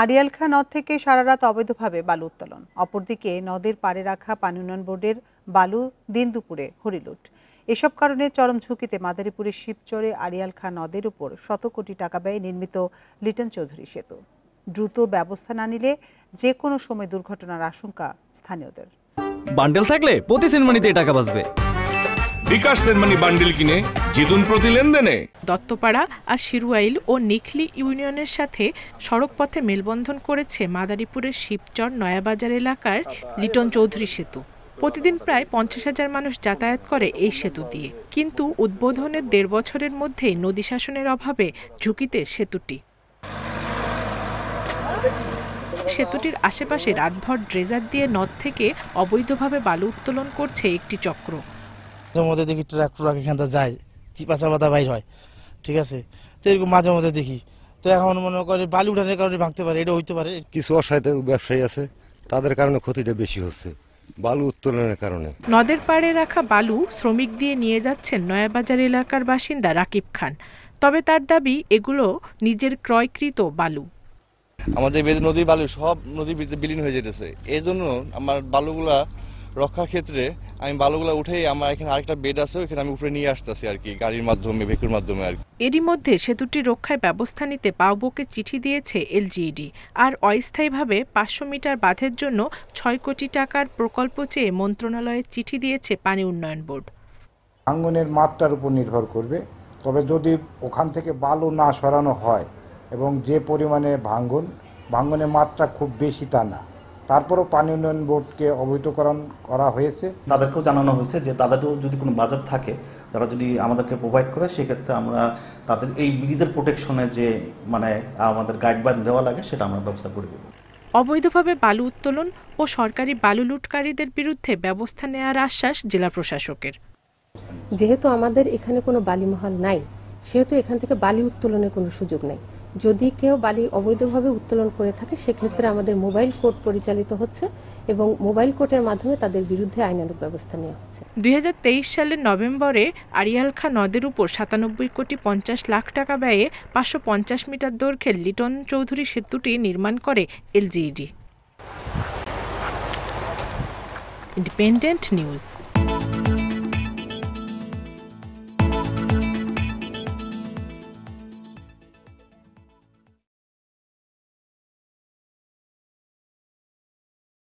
আড়িয়ালখা নদ থেকে সারা রাত অবৈধভাবে বালু উত্তোলন। অপরদিকে নদের পাড়ে রাখা পানি উন্নয়ন বোর্ডের বালু দিন দুপুরে হরিলুট। এসব কারণে চরম ঝুঁকিতে মাদারীপুরের শিবচরে আড়িয়ালখা নদের উপর শত কোটি টাকা ব্যয়ে নির্মিত লিটন চৌধুরী সেতু। দ্রুত ব্যবস্থা না নিলে যে কোনো সময় দুর্ঘটনার আশঙ্কা স্থানীয়দের। বান্ডেল থাকলে প্রতি সেনমানিতে টাকা বাঁচবে। বিকাশ সেনমানি বান্ডেল কিনে জিতুন প্রতি লেনদেনে। দত্তপাড়া আর শিরুয়াইল ও নিখলি ইউনিয়নের সাথে সড়কপথে মেলবন্ধন করেছে মাদারীপুরের শিবচর নয়াবাজার এলাকার লিটন চৌধুরী সেতু। প্রতিদিন প্রায় 50,000 মানুষ যাতায়াত করে এই সেতু দিয়ে, কিন্তু উদ্বোধনের 1.5 বছরের মধ্যেই নদী শাসনের অভাবে ঝুঁকিতে সেতুটি। সেতুটির আশেপাশে রাতভর ড্রেজার দিয়ে নদ থেকে অবৈধভাবে বালু উত্তোলন করছে একটি চক্র। মধ্যে দেখি ট্রাক্টর এখান থেকে যায়, চিপা চাপাতা বাইর হয়, ঠিক আছে, তো এরকম মাঝে মধ্যে দেখি। তো এখন মনে করে বালু উঠানোর কারণে ভাঙতে পারে, এটা হইতে পারে। কিছু অসাধু ব্যবসায়ী আছে, তাদের কারণে ক্ষতিটা বেশি হচ্ছে বালু উত্তোলনের কারণে। নদের পাড়ে রাখা বালু শ্রমিক দিয়ে নিয়ে যাচ্ছেন নয়াবাজার এলাকার বাসিন্দা রাকিব খান। তবে তার দাবি এগুলো নিজের ক্রয়কৃত বালু। আমাদের নদীর বালু সব নদীর ভিতরে বিলীন হয়ে যেতেছে। এই জন্য আমার বালুগুলা রক্ষার ক্ষেত্রে আমি বালুগুলা উঠেই আমার এখানে আরেকটা বেড আছে, ওইখানে আমি উপরে নিয়ে আসতেছি আর কি, গাড়ির মাধ্যমে, ভেহিকলের মাধ্যমে আর কি। এরই মধ্যে সেতুটি রক্ষায় ব্যবস্থা নিতে পাউবোকে চিঠি দিয়েছে এলজিইডি। আর অস্থায়ীভাবে 500 মিটার বাঁধের জন্য 6 কোটি টাকার প্রকল্প চেয়ে মন্ত্রণালয়ে চিঠি দিয়েছে পানি উন্নয়ন বোর্ড। ভাঙনের মাত্রার উপর নির্ভর করবে, তবে যদি ওখান থেকে বালু না সরানো হয় এবং যে পরিমাণে ভাঙনের মাত্রা খুব বেশি তা না, তারপরও পানি উন্নয়ন বোর্ডকে অবহিতকরণ করা হয়েছে। তাদেরকেও জানানো হয়েছে যে তাদেরও যদি কোনো বাজেট থাকে, যারা যদি আমাদেরকে প্রোভাইড করে, সেক্ষেত্রে আমরা তাদের এই ব্রিজের প্রোটেকশনে যে আমাদের গাইডলাইন দেওয়া লাগে সেটা আমরা ব্যবস্থা করে দেব। অবৈধভাবে বালু উত্তোলন ও সরকারি বালু লুটকারীদের বিরুদ্ধে ব্যবস্থা নেওয়ার আশ্বাস জেলা প্রশাসকের। যেহেতু আমাদের এখানে কোনো বালিমহল নাই, সেহেতু এখান থেকে বালি উত্তোলনের কোনো সুযোগ নেই। যদি কেউ বালি অবৈধভাবে উত্তোলন করে থাকে, সেক্ষেত্রে আমাদের মোবাইল কোর্ট পরিচালিত হচ্ছে এবং মোবাইল কোর্টের মাধ্যমে তাদের বিরুদ্ধে আইনানুগ ব্যবস্থা নেওয়া হচ্ছে। 2023 সালের নভেম্বরে আড়িয়ালখা নদের উপর 97 কোটি 50 লাখ টাকা ব্যয়ে 550 মিটার দৈর্ঘ্যের লিটন চৌধুরী সেতুটি নির্মাণ করে এলজিইডি। Independent news.